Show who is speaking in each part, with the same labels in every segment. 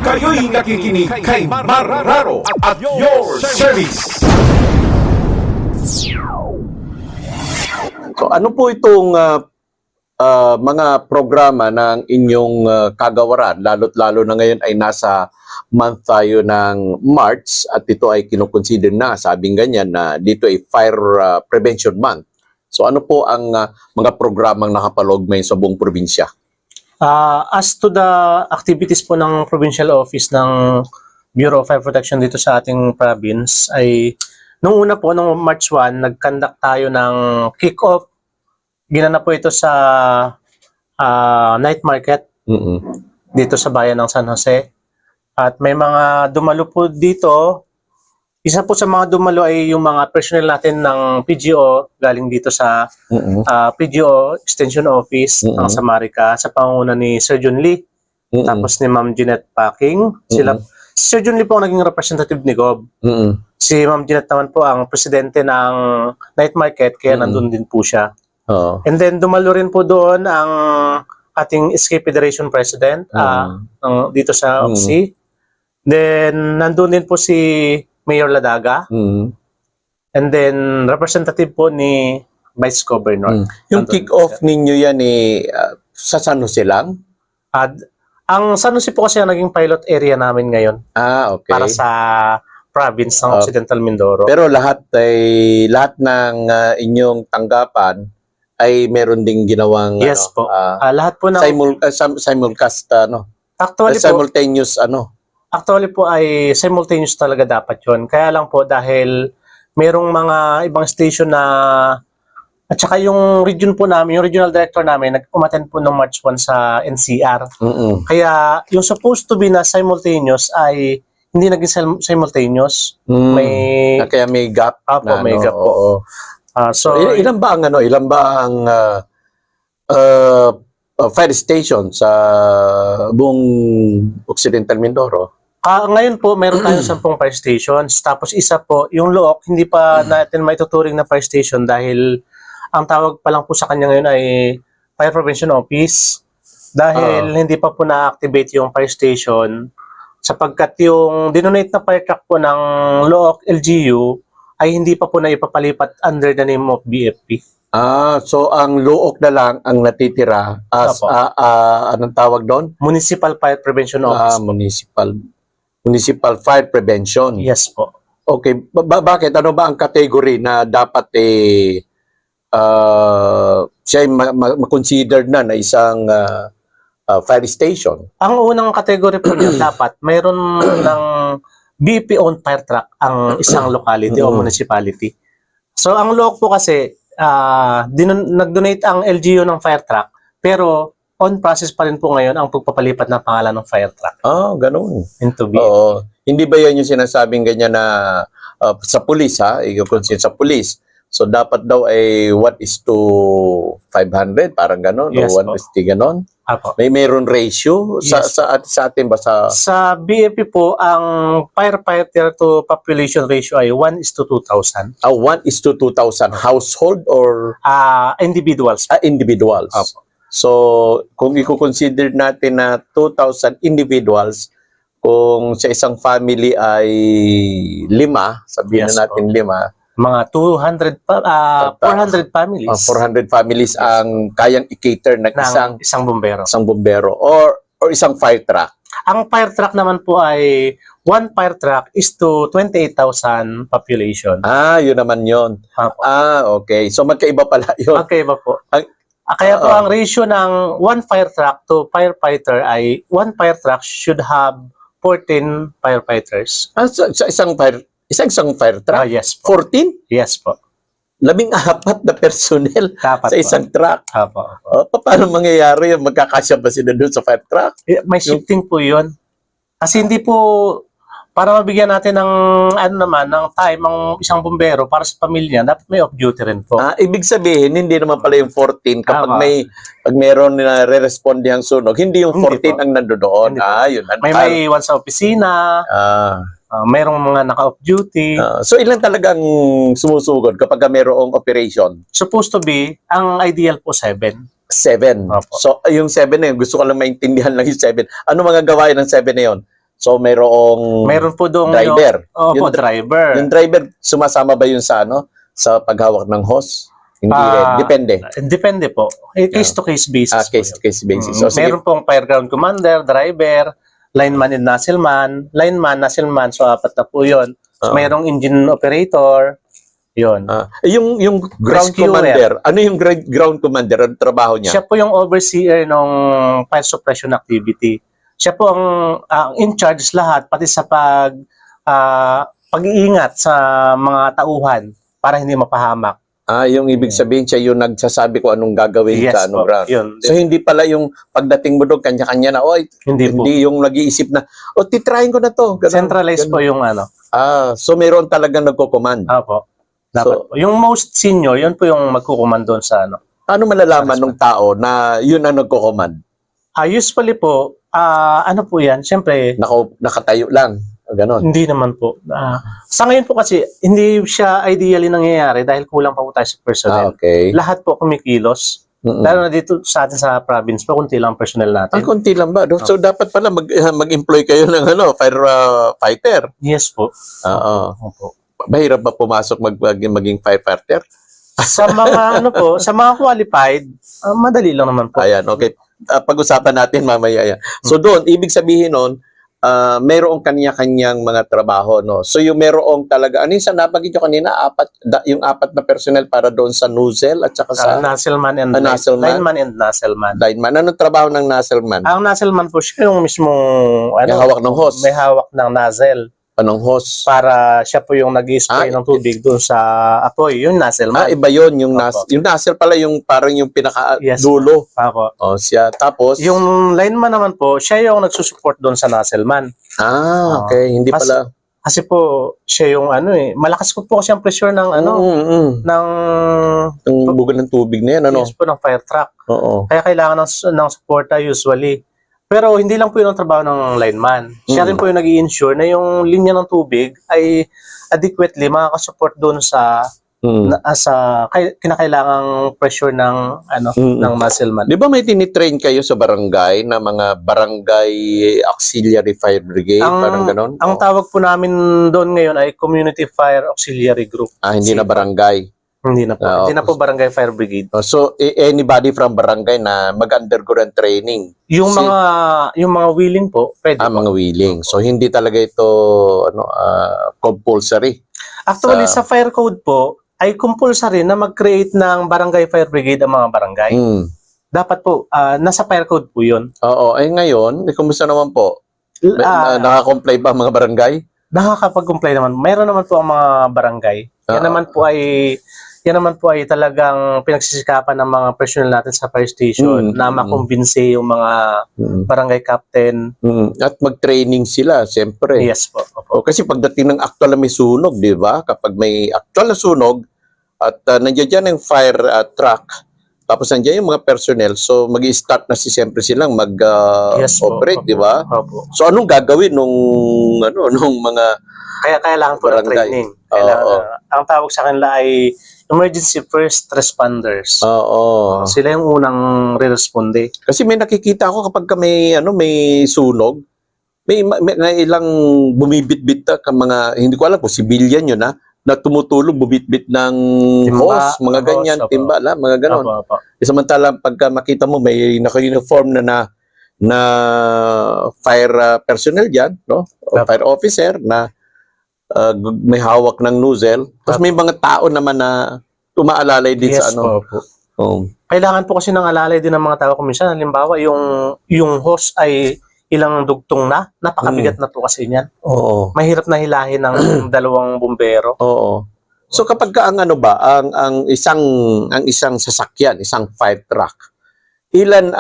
Speaker 1: Kayo'y nakikinig kay Marraro at your service.
Speaker 2: So ano po itong mga programa ng inyong kagawaran, lalo't-lalo na ngayon ay nasa month tayo ng March at ito ay kinukonsider na, sabing ganyan, na dito ay Fire Prevention Month. So ano po ang mga programang nakapaloob ngayon sa buong probinsya?
Speaker 3: As to the activities po ng Provincial Office ng Bureau of Fire Protection dito sa ating province ay nung una po, nung March 1, nag-conduct tayo ng kick-off. Ginanap po ito sa night market dito sa bayan ng San Jose. At may mga dumalo po dito. Isa po sa mga dumalo ay yung mga personnel natin ng PGO galing dito sa PGO Extension Office ng Samarica sa pangunguna ni Sir John Lee. Tapos ni Ma'am Jeanette Packing. Sila, Sir John Lee po ang naging representative ni Gob. Si Ma'am Jeanette naman po ang presidente ng night market, kaya nandun din po siya. And then dumalo rin po doon ang ating SK Federation President dito sa OXI. Then nandun din po si Mayor Ladaga. And then representative po ni Vice Governor.
Speaker 2: Yung kick-off ninyo yan sa San Jose lang?
Speaker 3: Ang San Jose po kasi ang naging pilot area namin ngayon.
Speaker 2: Okay.
Speaker 3: Para sa province ng Occidental Mindoro.
Speaker 2: Pero lahat ng inyong tanggapan ay meron ding ginawang
Speaker 3: yes po. Lahat po ng
Speaker 2: simulcast
Speaker 3: actually
Speaker 2: simultaneous
Speaker 3: Actually po ay simultaneous talaga dapat 'yon. Kaya lang po dahil merong mga ibang station na at saka yung region po namin, yung regional director namin nag-umattend po ng March 1 sa NCR. Kaya yung supposed to be na simultaneous ay hindi naging simultaneous.
Speaker 2: Kaya may gap.
Speaker 3: May gap po.
Speaker 2: So ilan ba ang fire station sa buong Occidental Mindoro?
Speaker 3: Ngayon po, meron tayong 10 fire stations. Tapos isa po, yung Looc, hindi pa natin maituturing na fire station dahil ang tawag pa lang po sa kanya ngayon ay Fire Prevention Office. Dahil hindi pa po na-activate yung fire station sapagkat yung dinonate na fire truck po ng Looc LGU ay hindi pa po na ipapalipat under the name of BFP.
Speaker 2: So ang Looc na lang ang natitira as anong tawag doon?
Speaker 3: Municipal Fire Prevention Office.
Speaker 2: Municipal Fire Prevention.
Speaker 3: Yes po.
Speaker 2: Okay. Bakit? Ano ba ang category na dapat siya ma-considered na isang fire station?
Speaker 3: Ang unang category po niya dapat mayroon ng BP-owned fire truck ang isang locality o municipality. So ang Looc po kasi nag-donate ang LGU ng fire truck pero on process pa rin po ngayon ang pagpapalipat ng pangalan ng fire truck.
Speaker 2: Ganun.
Speaker 3: Into BP.
Speaker 2: Oo. Hindi ba yan yung sinasabing ganyan na sa pulis i-consider sa pulis? So dapat daw ay 1:500 parang gano'n
Speaker 3: Yes,
Speaker 2: o 1:50 gano'n? Mayroon ratio
Speaker 3: Yes.
Speaker 2: sa atin ba
Speaker 3: sa BFP po ang firefighter to population ratio ay 1:2,000.
Speaker 2: 1:2,000 household or
Speaker 3: Individuals.
Speaker 2: Individuals. So kung i-consider natin na 2,000 individuals, kung sa isang family ay 5, sabihin na natin 5,
Speaker 3: mga 400 families.
Speaker 2: 400 families ang kayang i-cater ng
Speaker 3: isang bumbero.
Speaker 2: Isang bumbero or isang fire truck.
Speaker 3: Ang fire truck naman po ay 1 fire truck is to 28,000 population.
Speaker 2: Yun naman yun. Okay. So magkaiba pala yun.
Speaker 3: Magkaiba po. Kaya po ang ratio ng 1 fire truck to firefighter ay 1 fire truck should have 14 firefighters.
Speaker 2: Sa isang fire truck?
Speaker 3: Yes po.
Speaker 2: 14?
Speaker 3: Yes po.
Speaker 2: 14 na personnel
Speaker 3: Dapat
Speaker 2: sa isang truck. Paano mangyayari yun? Magkakasya ba sila doon sa fire truck?
Speaker 3: May shifting po yun. Kasi hindi po, para mabigyan natin ng ng time ang isang bumbero para sa pamilya, dapat may off-duty rin po.
Speaker 2: Ibig sabihin, hindi naman pala yung 14 pag mayroon na re-responde ang sunog, hindi yung 14 ang nandoon. Yun.
Speaker 3: May iwan sa opisina, mayroong mga naka-off-duty.
Speaker 2: So ilan talagang sumusugod kapag mayroong operation?
Speaker 3: Supposed to be, ang ideal po 7.
Speaker 2: 7. So yung 7 na yun, gusto ko lang maintindihan lang yung 7. Ano mga gawain ng 7 na yun? So mayroong
Speaker 3: Meron po doon
Speaker 2: driver.
Speaker 3: Opo, driver.
Speaker 2: Yung driver sumasama ba yun sa sa paghawak ng hose? Hindi rin. Depende.
Speaker 3: Depende po. Case to case basis po
Speaker 2: Case
Speaker 3: yun.
Speaker 2: to case basis. So sige.
Speaker 3: Meron pong fireground commander, driver, lineman and nozzleman, nozzleman, so apat na po yun. So, mayroong engine operator, yun.
Speaker 2: Yung ground
Speaker 3: Rescuer.
Speaker 2: commander, ano yung ground commander? Ano trabaho niya?
Speaker 3: Siya po yung overseer ng fire suppression activity. Siya po ang in charge lahat, pati sa pag-iingat sa mga tauhan para hindi mapahamak.
Speaker 2: Yung ibig sabihin siya yung nagsasabi ko anong gagawin sa anong
Speaker 3: po,
Speaker 2: ground.
Speaker 3: yun.
Speaker 2: So hindi pala yung pagdating mo doon, kanya-kanya na, hindi yung nag-iisip na, titrayin ko na to. Ganun,
Speaker 3: Centralized po yung
Speaker 2: so mayroon talagang nagko-command.
Speaker 3: Opo. Dapat po. Yung most senior, yun po yung magkukumand doon sa
Speaker 2: Ano malalaman ng tao na yun ang nagko-command?
Speaker 3: Usually po, po yan, siyempre,
Speaker 2: Nakatayo lang. Ganon.
Speaker 3: hindi naman po. Sa ngayon po kasi, hindi siya ideally nangyayari dahil kulang pa po tayo sa personnel.
Speaker 2: Okay.
Speaker 3: Lahat po kumikilos. Lalo na dito sa atin sa province po, kunti lang personnel natin.
Speaker 2: Konti lang ba? So dapat pala mag-employ kayo ng firefighter.
Speaker 3: Yes po.
Speaker 2: Opo. Mahirap ba pumasok maging firefighter?
Speaker 3: Sa mga sa mga qualified, madali lang naman po.
Speaker 2: Ayan, okay. Pag-usapan natin mamaya yan. So doon, ibig sabihin nun, mayroong kanya-kanyang mga trabaho, no? So yung mayroong talaga, ano yung nabanggit nyo kanina, yung apat na personnel para doon sa nozzle at saka sa
Speaker 3: nozzleman and lineman and nozzleman.
Speaker 2: lineman. Anong trabaho ng nozzleman?
Speaker 3: Ang nozzleman po siya yung mismong
Speaker 2: May hawak ng hose.
Speaker 3: May hawak ng nozzle.
Speaker 2: Anong hose?
Speaker 3: Para siya po yung nag-spray ng tubig doon sa apoy, yung nozzleman.
Speaker 2: Iba yun. Yung nozzle pala yung parang yung pinaka-dulo.
Speaker 3: Ako.
Speaker 2: Siya. Tapos?
Speaker 3: Yung lineman naman po, siya yung nagsusupport doon sa nozzleman.
Speaker 2: Okay. Hindi pala.
Speaker 3: Kasi po, siya yung malakas po kasi ang pressure ng ng
Speaker 2: bugal ng tubig na yan,
Speaker 3: yes po, ng fire truck.
Speaker 2: Oo.
Speaker 3: Kaya kailangan ng supporta usually. Pero hindi lang po yun ang trabaho ng lineman. Siya rin po yung nag-i-ensure na yung linya ng tubig ay adequately makakasupport doon sa kinakailangang pressure ng ng nozzleman.
Speaker 2: Di ba may tinitrain kayo sa barangay na mga barangay auxiliary fire brigade? Parang ganon?
Speaker 3: Ang tawag po namin doon ngayon ay Community Fire Auxiliary Group.
Speaker 2: Hindi na barangay.
Speaker 3: Hindi na po. Hindi na po Barangay Fire Brigade.
Speaker 2: So anybody from barangay na mag-undergo ng training?
Speaker 3: Yung mga willing po, pwede po.
Speaker 2: Mga willing. So hindi talaga ito compulsory.
Speaker 3: Actually sa fire code po ay compulsory na mag-create ng Barangay Fire Brigade ang mga barangay. Dapat po nasa fire code po 'yun.
Speaker 2: Oo, ngayon, kumusta naman po? Naka-comply ba ang mga barangay?
Speaker 3: Nakakapag-comply naman. Mayroon naman po ang mga barangay. Yan naman po ay talagang pinagsisikapan ng mga personnel natin sa fire station na makumbinsi yung mga barangay captain.
Speaker 2: At mag-training sila, siyempre.
Speaker 3: Yes po.
Speaker 2: Kasi pagdating ng actual na may sunog, di ba? Kapag may actual na sunog at nandiyan dyan yung fire truck, tapos nandiyan yung mga personnel, so mag-i-start na siyempre silang mag-operate, di ba? So anong gagawin nung mga
Speaker 3: kaya kailangan po ng training. Ang tawag sa kanila ay emergency first responders. Sila yung unang re-responde.
Speaker 2: Kasi may nakikita ako kapag may sunog, may ilang bumibit-bit mga, hindi ko alam kung civilian yun na tumutulong bumibit ng hose, mga ganyan, timbala, mga ganon. Samantala pagka makita mo may naka-uniform na fire personnel dyan, no? O fire officer na may hawak ng nozzle. Tapos may mga tao naman na umaalalay din sa
Speaker 3: Kailangan po kasi ng alalay din ng mga tao kuminsan. Halimbawa, yung hose ay ilang dugtong na. Napakabigat na po kasi niyan. Mahirap na hilahin ng dalawang bumbero.
Speaker 2: So kapag ang isang sasakyan, isang fire truck, ilang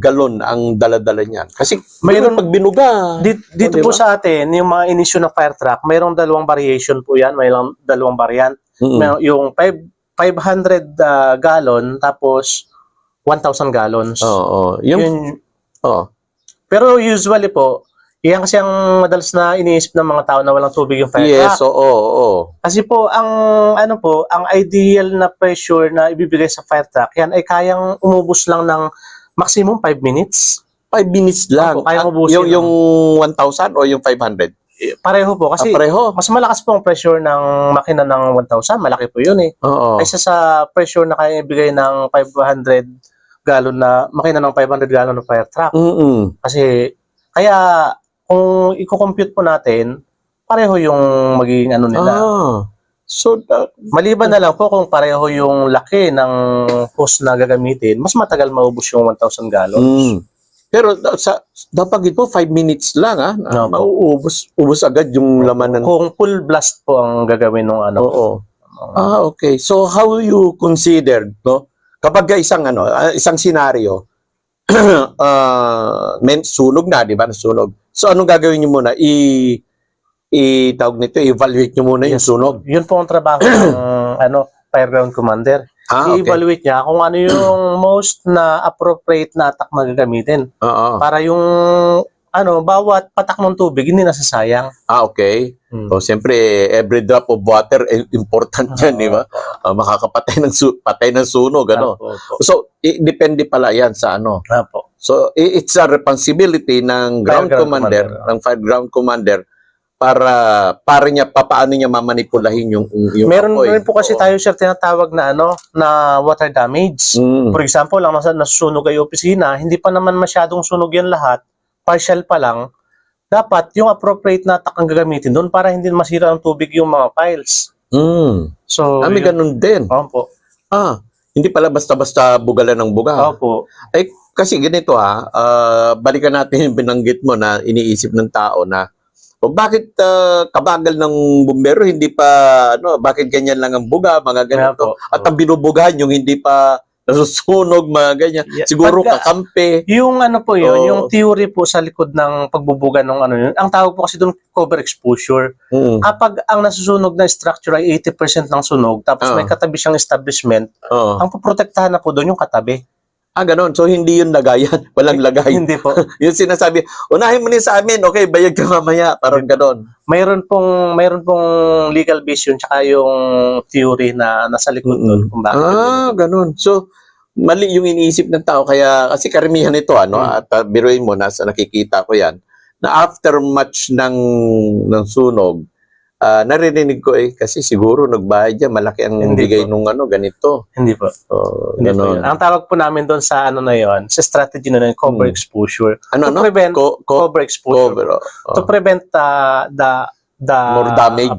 Speaker 2: galon ang dala-dala niyan? Kasi mayroon pag binuga.
Speaker 3: Dito po sa atin, yung mga inisyu ng fire truck, mayroong dalawang variation po yan, mayroong dalawang variant. Yung 500 gallon, tapos 1,000 gallons. Pero usually po, yan kasi ang madalas na iniisip ng mga tao na walang tubig yung fire truck. Kasi po, ang ideal na pressure na ibibigay sa fire truck, yan ay kayang umubos lang ng maximum 5 minutes.
Speaker 2: 5 minutes lang.
Speaker 3: Opo, kaya
Speaker 2: Ah,
Speaker 3: ubusin
Speaker 2: yung 1,000 o yung 500?
Speaker 3: Pareho po kasi
Speaker 2: Pareho.
Speaker 3: mas malakas po ang pressure ng makina ng 1,000, malaki po yun eh.
Speaker 2: Oo.
Speaker 3: Kaysa sa pressure na kaya ibigay ng 500 gallon na makina ng 500 gallon ng fire truck.
Speaker 2: Mm-mm.
Speaker 3: Kasi kaya kung i-compute po natin, pareho yung magiging ano nila.
Speaker 2: So,
Speaker 3: Maliban na lang po kung pareho yung laki ng hose na gagamitin, mas matagal maubos yung 1,000 gallons.
Speaker 2: Pero dapat ito 5 minutes lang
Speaker 3: Opo.
Speaker 2: mauubos agad yung laman ng...
Speaker 3: Kung full blast po ang gagawin ng ano.
Speaker 2: Oo. Okay. So how you considered, no? Kapag isang senaryo, sunog na, di ba? Sunog. So anong gagawin niyo muna? Tawag nito, evaluate niyo muna yung sunog.
Speaker 3: Yun po ang trabaho ng fireground commander.
Speaker 2: Okay.
Speaker 3: I-evaluate niya kung ano yung most na appropriate na attack na gagamitin.
Speaker 2: Oo.
Speaker 3: Para yung bawat patak ng tubig hindi nasasayang.
Speaker 2: Okay. So siyempre, every drop of water important yan, di ba? Makakapatay patay ng sunog, ano.
Speaker 3: Opo.
Speaker 2: So depende pala yan sa ano.
Speaker 3: Opo.
Speaker 2: So it's a responsibility ng ground commander, ng fire ground commander para paano niya mamanipulahin yung
Speaker 3: Meron
Speaker 2: apoy.
Speaker 3: rin po kasi tayo sir tinatawag na na water damage. For example, lang nasusunog ay opisina, hindi pa naman masyadong sunog yan lahat, partial pa lang. Dapat yung appropriate na attack ang gagamitin doon para hindi masira ang tubig yung mga piles. So,
Speaker 2: may ganun din.
Speaker 3: Opo.
Speaker 2: Hindi pala basta-basta bugalan ng buga.
Speaker 3: Opo.
Speaker 2: Ay, kasi ganito balikan natin yung binanggit mo na iniisip ng tao na bakit kabagal ng bumbero hindi pa bakit ganyan lang ang buga, mga ganito. At ang binubugahan yung hindi pa nasusunog, mga ganyan. Siguro kakampi.
Speaker 3: Yung po yun, yung theory po sa likod ng pagbubuga ng yun, ang tawag po kasi doon cover exposure. Kapag ang nasusunog na structure ay 80% ng sunog, tapos may katabi siyang establishment, ang poprotektahan na po doon yung katabi.
Speaker 2: Ganon. So, hindi yun lagayan. Walang lagay.
Speaker 3: Hindi po.
Speaker 2: Yung sinasabi, unahin mo sa amin, okay, bayag ka mamaya. Parang ganon.
Speaker 3: Mayroon pong legal base yun, tsaka yung theory na nasa likod doon. Kung bakit
Speaker 2: ganon. So, mali yung iniisip ng tao. Kasi karamihan nito, at biruin mo, nakikita ko yan, na after much ng sunog, naririnig ko kasi siguro nagbayad yan, malaki ang bigay nung ganito.
Speaker 3: Hindi po. Hindi po yun. Ang tawag po namin doon sa na yun, sa strategy na yun, cover exposure. To prevent cover exposure. To prevent the
Speaker 2: more damage.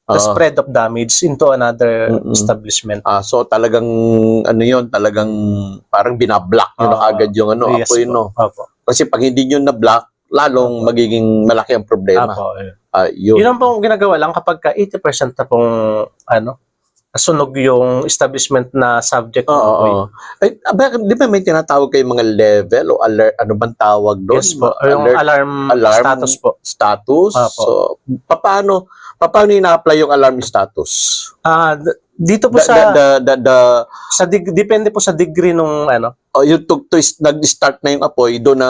Speaker 3: The spread of damage into another establishment.
Speaker 2: So talagang talagang parang binablock nyo na agad yung apoy, no? Kasi pag hindi nyo na-block, lalong magiging malaki ang problema.
Speaker 3: Yun ang pong ginagawa lang kapag 80% na pong sunog yung establishment na subject ng apoy.
Speaker 2: Di ba may tinatawag kayo mga level o alert, ano bang tawag doon?
Speaker 3: Yes po, yung alarm status po.
Speaker 2: Status? So, paano ina-apply yung alarm status?
Speaker 3: Dito po depende po sa degree nung
Speaker 2: yung nag-start na yung apoy, doon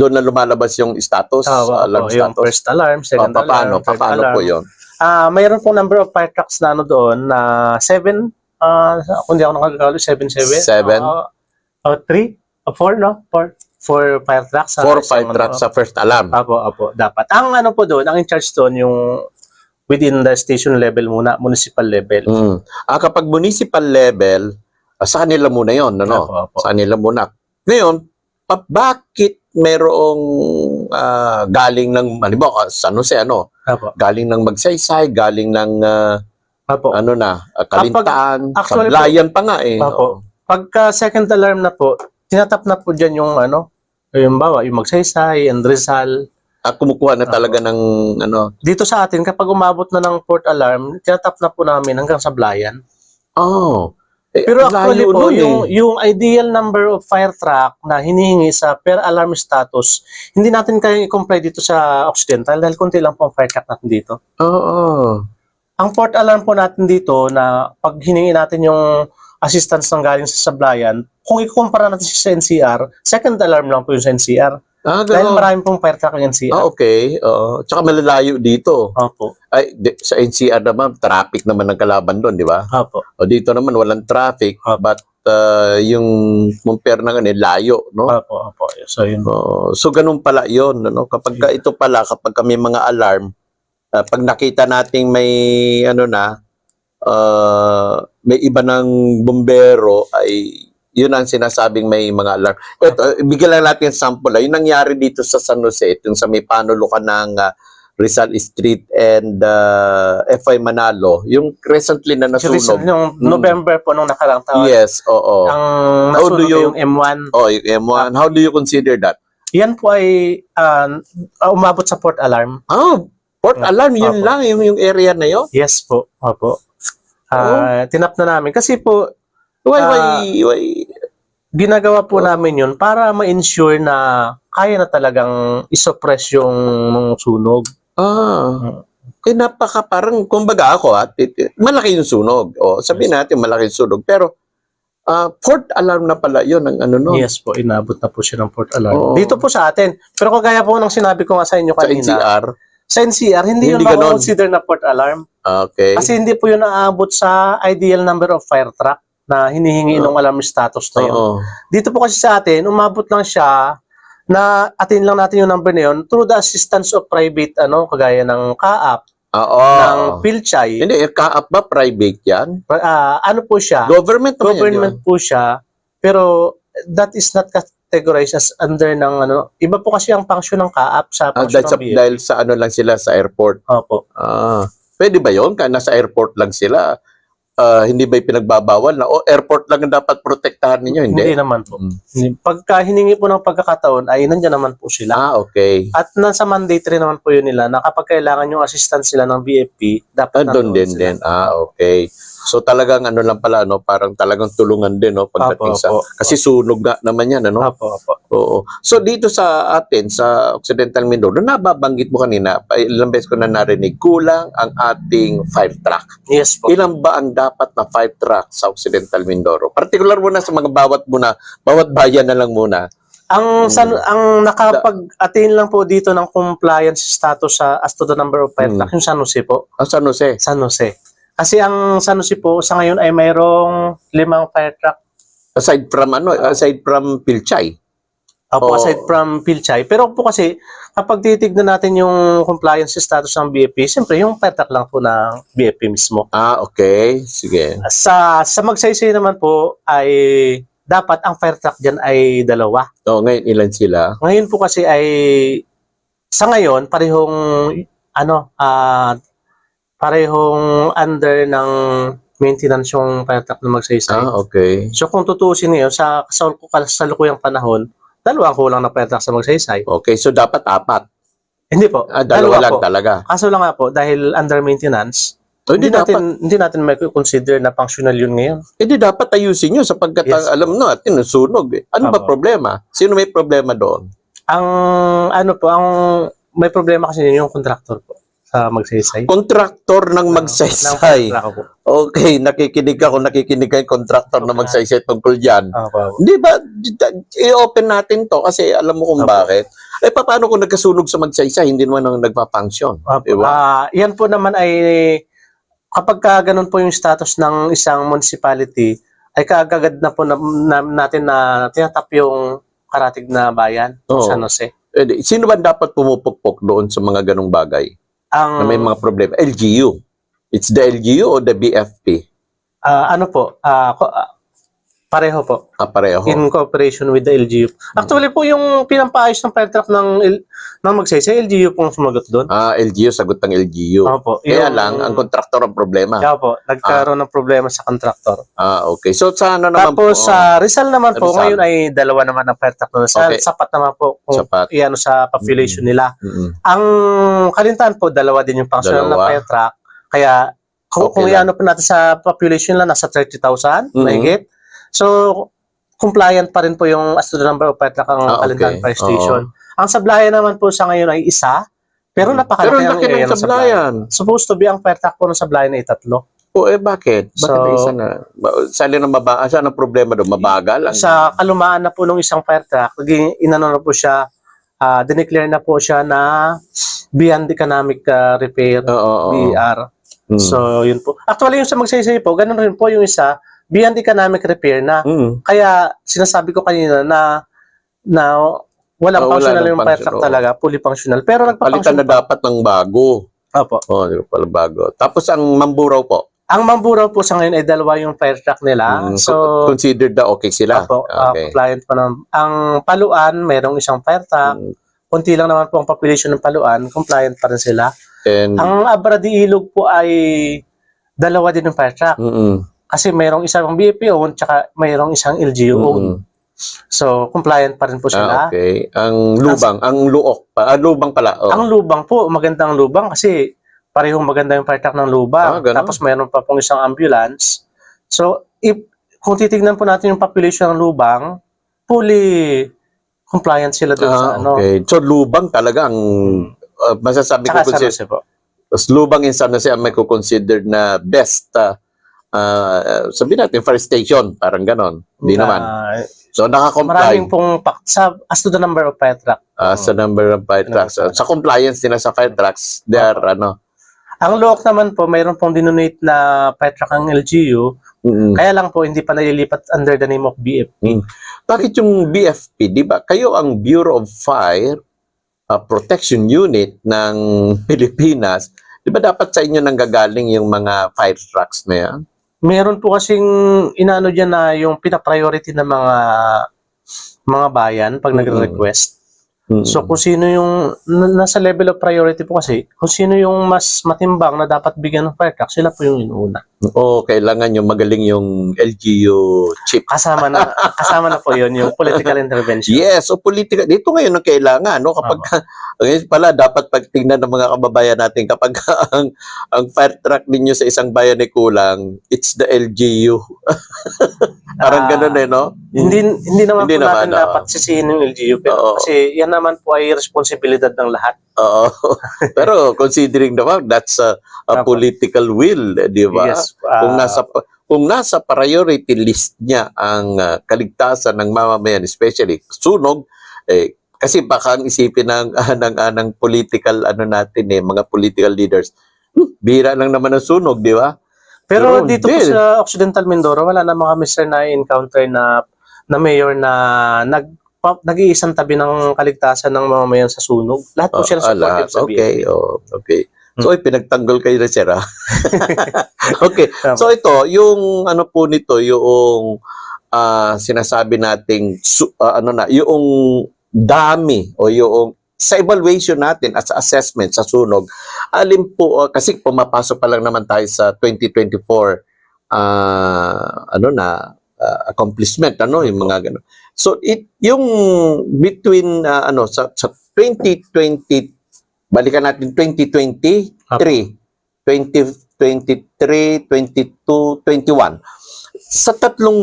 Speaker 2: na lumalabas yung status, alarm status.
Speaker 3: Yung first alarm, second alarm, third
Speaker 2: paano
Speaker 3: alarm.
Speaker 2: po yun?
Speaker 3: Mayroon pong number of fire trucks na doon na 7, kung di ako nakagalo, 7?
Speaker 2: 7?
Speaker 3: 3? 4, no? 4 fire trucks.
Speaker 2: 4 fire trucks sa first alarm.
Speaker 3: Apo, dapat. Ang po doon, ang in charge doon, yung within the station level muna, municipal level.
Speaker 2: Kapag municipal level, sa kanila muna yun, Sa kanila muna. Ngayon, bakit merong galing ng, San Jose, galing ng Magsaysay, galing ng, Kalintaan, Sablayan pa nga
Speaker 3: Pagka second alarm na po, tinatap na po dyan yung, yung Magsaysay and Rizal.
Speaker 2: Kumukuha na talaga ng,
Speaker 3: Dito sa atin, kapag umabot na ng fourth alarm, tinatap na po namin hanggang Sablayan. Pero actually po, yung ideal number of fire truck na hinihingi sa per alarm status, hindi natin kayang i-comply dito sa Occidental dahil konti lang po ang fire truck natin dito. Ang fourth alarm po natin dito na pag hiningi natin yung assistance ng galing sa Sablayan, kung ikukumpara natin sa NCR, second alarm lang po yung sa NCR. Dahil marami pong fire truck ng NCR.
Speaker 2: Okay. Tsaka malalayo dito.
Speaker 3: Opo.
Speaker 2: Sa NCR naman, traffic naman ang kalaban doon, di ba?
Speaker 3: Opo.
Speaker 2: Dito naman, walang traffic, but yung compare na ganun, layo, no?
Speaker 3: Opo. So, yun.
Speaker 2: So ganun pala 'yon, ano? Kapag ito pala, kapag may mga alarm, pag nakita nating may ano na, may iba ng bombero, ay yun ang sinasabing may mga alarm. Ito, bigyan lang natin sample. Yung nangyari dito sa San Jose, yung sa may panulukan ng Rizal Street and FI Manalo, yung recently na nasunog.
Speaker 3: Yung November po nung nakaraang taon.
Speaker 2: Yes, oo.
Speaker 3: Ang
Speaker 2: How do
Speaker 3: nasunog
Speaker 2: you-
Speaker 3: yung M1.
Speaker 2: Oh, yung M1. How do you consider that?
Speaker 3: Yan po ay umabot sa port alarm.
Speaker 2: Port alarm, yun
Speaker 3: Opo.
Speaker 2: lang, yung area na yun?
Speaker 3: Yes po. Opo. Tinap na namin. Kasi po,
Speaker 2: Why?
Speaker 3: ginagawa po namin yun para ma-ensure na kaya na talagang isuppress yung sunog.
Speaker 2: Parang, kumbaga ako, malaki yung sunog. Sabihin natin, malaki yung sunog. Pero, port alarm na pala yun, ang ano, no?
Speaker 3: Yes po, inabot na po siya ng port alarm.
Speaker 2: Oo.
Speaker 3: Dito po sa atin. Pero kagaya po ng sinabi ko nga sa inyo
Speaker 2: Sa
Speaker 3: kanina,
Speaker 2: NCR.
Speaker 3: sa NCR, hindi yun
Speaker 2: Hindi ganon.
Speaker 3: consider na port alarm.
Speaker 2: Okay.
Speaker 3: Kasi hindi po yun naabot sa ideal number of fire truck na hinihingi ng alarm status na yun.
Speaker 2: Oo.
Speaker 3: Dito po kasi sa atin, umabot lang siya na atin lang natin yung number na yun through the assistance of private, kagaya ng CAAP, ng PhilChay.
Speaker 2: Hindi, kaap ba? Private yan?
Speaker 3: Ano po siya?
Speaker 2: Government naman
Speaker 3: Government po siya, pero that is not categorized as under ng iba po kasi ang function ng CAAP sa
Speaker 2: yan.
Speaker 3: function ng BFP.
Speaker 2: Dahil sa ano lang sila, sa airport.
Speaker 3: Opo.
Speaker 2: Pwede ba yun? Kaya nasa airport lang sila. Hindi ba pinagbabawal na, airport lang ang dapat protektahan ninyo?
Speaker 3: Hindi naman po. Pagka hiningi po ng pagkakataon, ay nandiyan naman po sila.
Speaker 2: Okay.
Speaker 3: At nasa mandatory naman po yun nila na kapag kailangan yung assistance sila ng BFP, dapat
Speaker 2: Doon din
Speaker 3: sila.
Speaker 2: din. Okay. So talagang ano lang pala, parang talagang tulungan din, pagdating sa...
Speaker 3: Opo.
Speaker 2: Kasi sunog nga naman yan,
Speaker 3: Opo.
Speaker 2: Oo. So dito sa atin, sa Occidental Mindoro, nababanggit mo kanina, ilang beses ko na narinig, kulang ang ating fire truck.
Speaker 3: Yes po.
Speaker 2: Ilan ba ang dapat na fire truck sa Occidental Mindoro? Particular muna sa mga bawat bayan na lang muna.
Speaker 3: Ang nakapag-attain lang po dito ng compliance status as to the number of fire truck, yung San Jose po.
Speaker 2: San Jose.
Speaker 3: San Jose. Kasi ang San Jose po sa ngayon ay mayroong 5 fire truck.
Speaker 2: Aside from PhilChay.
Speaker 3: Opo, aside from PhilChay. Pero po kasi, kapag titignan natin yung compliance status ng BFP, siyempre yung fire truck lang po ng BFP mismo.
Speaker 2: Okay. Sige.
Speaker 3: Sa Magsaysay naman po ay dapat ang fire truck dyan ay 2.
Speaker 2: Ngayon ilan sila?
Speaker 3: Ngayon po kasi ay sa ngayon parehong under ng maintenance yung fire truck na Magsaysay.
Speaker 2: Okay.
Speaker 3: So kung tutuusin ngayon sa kasalukuyang panahon, 2 ang kulang na fire truck sa Magsaysay.
Speaker 2: Okay, so dapat 4.
Speaker 3: Hindi po.
Speaker 2: 2
Speaker 3: dalawa
Speaker 2: lang
Speaker 3: po.
Speaker 2: talaga.
Speaker 3: Kaso lang nga po dahil under maintenance,
Speaker 2: Hindi
Speaker 3: hindi natin may consider na functional yun ngayon.
Speaker 2: dapat ayusin nyo sapagkat
Speaker 3: Yes,
Speaker 2: alam no, at sinusunog. Ano ba
Speaker 3: Opo.
Speaker 2: problema? Sino may problema doon?
Speaker 3: Ang may problema kasi yung contractor po sa Magsaysay.
Speaker 2: Kontraktor ng Magsaysay.
Speaker 3: Ng po.
Speaker 2: Okay, nakikinig yung kontraktor na Magsaysay tungkol dyan.
Speaker 3: Opo.
Speaker 2: Di ba, i-open natin to kasi alam mo kung
Speaker 3: Opo.
Speaker 2: bakit. Paano kung nagkasunog sa Magsaysay, hindi naman ang nagpa-function?
Speaker 3: Opo.
Speaker 2: Diba?
Speaker 3: Yan po naman ay kapag ganun po yung status ng isang municipality, ay kaagad na po natin na tinatap yung karatig na bayan ng
Speaker 2: Oo.
Speaker 3: San Jose.
Speaker 2: Sino ba dapat pumupukpok doon sa mga ganong bagay? Na may mga problema. LGU. It's the LGU o the BFP?
Speaker 3: Pareho po.
Speaker 2: Pareho.
Speaker 3: In cooperation with the LGU. Actually po yung pinampaayos ng fire truck ng Magsaysay, LGU pong sumagot doon.
Speaker 2: LGU, sagot ng LGU.
Speaker 3: Opo.
Speaker 2: Kaya lang, ang kontraktor ang problema.
Speaker 3: Kaya po, nagkaroon ng problema sa kontraktor.
Speaker 2: Okay. So, sana naman
Speaker 3: Tapos sa Rizal naman po,
Speaker 2: Rizal.
Speaker 3: ngayon ay 2 naman ang fire truck na Rizal.
Speaker 2: Okay.
Speaker 3: Sapat naman po kung
Speaker 2: Sapat.
Speaker 3: iano sa population nila. Ang Kalintaan po, 2 din yung functional na
Speaker 2: 2.
Speaker 3: fire truck. Kaya kung
Speaker 2: Okay
Speaker 3: iano po natin sa population lang, nasa 30,000,
Speaker 2: Mhm.
Speaker 3: mahigit. So, compliant pa rin po yung as to the number of fire truck ang Kalintaan
Speaker 2: okay.
Speaker 3: Fire Station. Ang Sablayan naman po sa ngayon ay 1, pero napakalaki
Speaker 2: Pero
Speaker 3: ang
Speaker 2: laki
Speaker 3: area
Speaker 2: ng
Speaker 3: ng
Speaker 2: Sablayan.
Speaker 3: Supposed to be ang fire truck po ng Sablayan ay 3.
Speaker 2: Bakit? Bakit
Speaker 3: So,
Speaker 2: isa na? Saan ang problema doon? Mabagal?
Speaker 3: Sa kalumaan na po ng isang fire truck, inano na po siya, dineclare na po siya na beyond economic repair, BER. So, yun po. Actually, yung sa Magsaysay po, ganun rin po yung isa, beyond economic repair na. Kaya sinasabi ko kanina na walang
Speaker 2: Wala
Speaker 3: functional
Speaker 2: nang
Speaker 3: yung fire
Speaker 2: function,
Speaker 3: truck
Speaker 2: oo.
Speaker 3: talaga, fully functional. Pero
Speaker 2: Palitan
Speaker 3: nagpa-function
Speaker 2: na
Speaker 3: pa.
Speaker 2: dapat ng bago.
Speaker 3: Opo.
Speaker 2: Di ba pala bago. Tapos ang Mamburao po.
Speaker 3: Ang Mamburao po sa ngayon ay dalawa yung fire truck nila. So,
Speaker 2: Considered na okay sila.
Speaker 3: opo,
Speaker 2: Okay.
Speaker 3: compliant pa naman. Ang Paluan, merong isang fire truck. Kunti lang naman po ang population ng Paluan, compliant pa rin sila.
Speaker 2: And
Speaker 3: Ang Abra de Ilog po ay dalawa din yung fire truck. Kasi mayroong isang BFP owned, tsaka mayroong isang LGU owned. So, compliant pa rin po sila.
Speaker 2: okay. Ang Lubang, ang Luok pa. Lubang pala.
Speaker 3: Ang Lubang po, magandang Lubang kasi parehong maganda yung fire truck ng Lubang.
Speaker 2: Ganun.
Speaker 3: Tapos mayroon pa pong isang ambulance. So, kung titignan po natin yung population ng Lubang, fully compliant sila doon sa ano.
Speaker 2: Okay. So, Lubang talaga ang masasabi
Speaker 3: Tsaka
Speaker 2: ko
Speaker 3: San Jose po.
Speaker 2: Lubang in San Jose ang may considered na best sabihin natin fire station, parang ganon. Hindi naman. So, naka-comply
Speaker 3: Maraming pong as to the number of fire truck.
Speaker 2: sa number of fire trucks. Sa compliance nila sa fire trucks, they are
Speaker 3: Ang Luok naman po, mayroon pong dinonate na fire truck ang LGU. Kaya lang po, hindi pa nalilipat under the name of BFP.
Speaker 2: Bakit yung BFP, di ba? Kayo ang Bureau of Fire Protection Unit ng Pilipinas. Di ba dapat sa inyo nanggagaling yung mga fire trucks na yan?
Speaker 3: Meron po kasing inaano dyan na yung pina-priority ng mga bayan pag nagre-request. So kung sino yung nasa level of priority po kasi, kung sino yung mas matimbang na dapat bigyan ng fire truck, sila po yung inuuna.
Speaker 2: Kailangan yung magaling yung LGU chip.
Speaker 3: Kasama na po yun, yung political intervention.
Speaker 2: Yes, so political. Dito ngayon ang kailangan, no? Kapag ngayon pala dapat pagtingnan ng mga kababayan natin kapag ang fire truck ninyo sa isang bayan ay kulang, it's the LGU. Parang ganun no?
Speaker 3: Hindi naman
Speaker 2: Hindi
Speaker 3: po
Speaker 2: naman,
Speaker 3: natin dapat sisihin yung LGU pero kasi yan naman po ay responsibilidad ng lahat.
Speaker 2: Oo. Pero considering naman that's a political will, di ba?
Speaker 3: Yes.
Speaker 2: Kung nasa priority list niya ang kaligtasan ng mamamayan, especially sunog, kasi baka ang isipin ng political natin mga political leaders, bira lang naman ang sunog, di ba?
Speaker 3: Pero dito po sa Occidental Mindoro, wala na mga mister na encounter na mayor na nag-iisang tabi ng kaligtasan ng mamamayan sa sunog. Lahat po sila supportive sa BFP.
Speaker 2: Okay. So, pinagtanggol kayo na sir, ha? Okay. So, ito, yung po nito, yung sinasabi nating, yung dami o yung sa evaluation natin at sa assessment sa sunog, alin po, kasi pumapasok pa lang naman tayo sa 2024 accomplishment, yung mga gano'n. So, yung between, sa 2020, balikan natin 2023, 2023, 22, 21. Sa tatlong,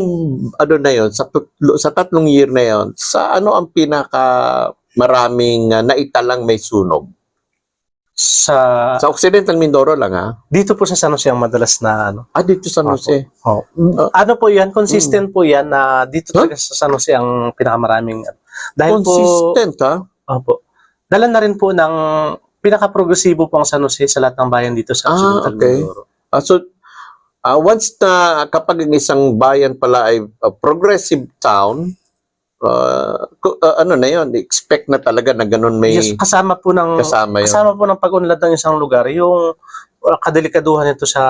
Speaker 2: na yon sa tatlong year na yon, sa ang pinaka maraming naitalang may sunog? Sa Occidental Mindoro lang, ha?
Speaker 3: Dito po sa San Jose ang madalas na
Speaker 2: dito sa San Jose.
Speaker 3: Ano po yan? Consistent po yan na dito talaga sa San Jose ang pinakamaraming. Dahil
Speaker 2: consistent, ha?
Speaker 3: Opo. Dala na rin po ng pinaka-progresibo po ang San Jose sa lahat ng bayan dito sa Occidental Mindoro.
Speaker 2: So, once na kapag ang isang bayan pala ay progressive town, na yun, expect na talaga na ganun may
Speaker 3: kasama po ng pag-unlad ng isang lugar yung kadelikaduhan nito sa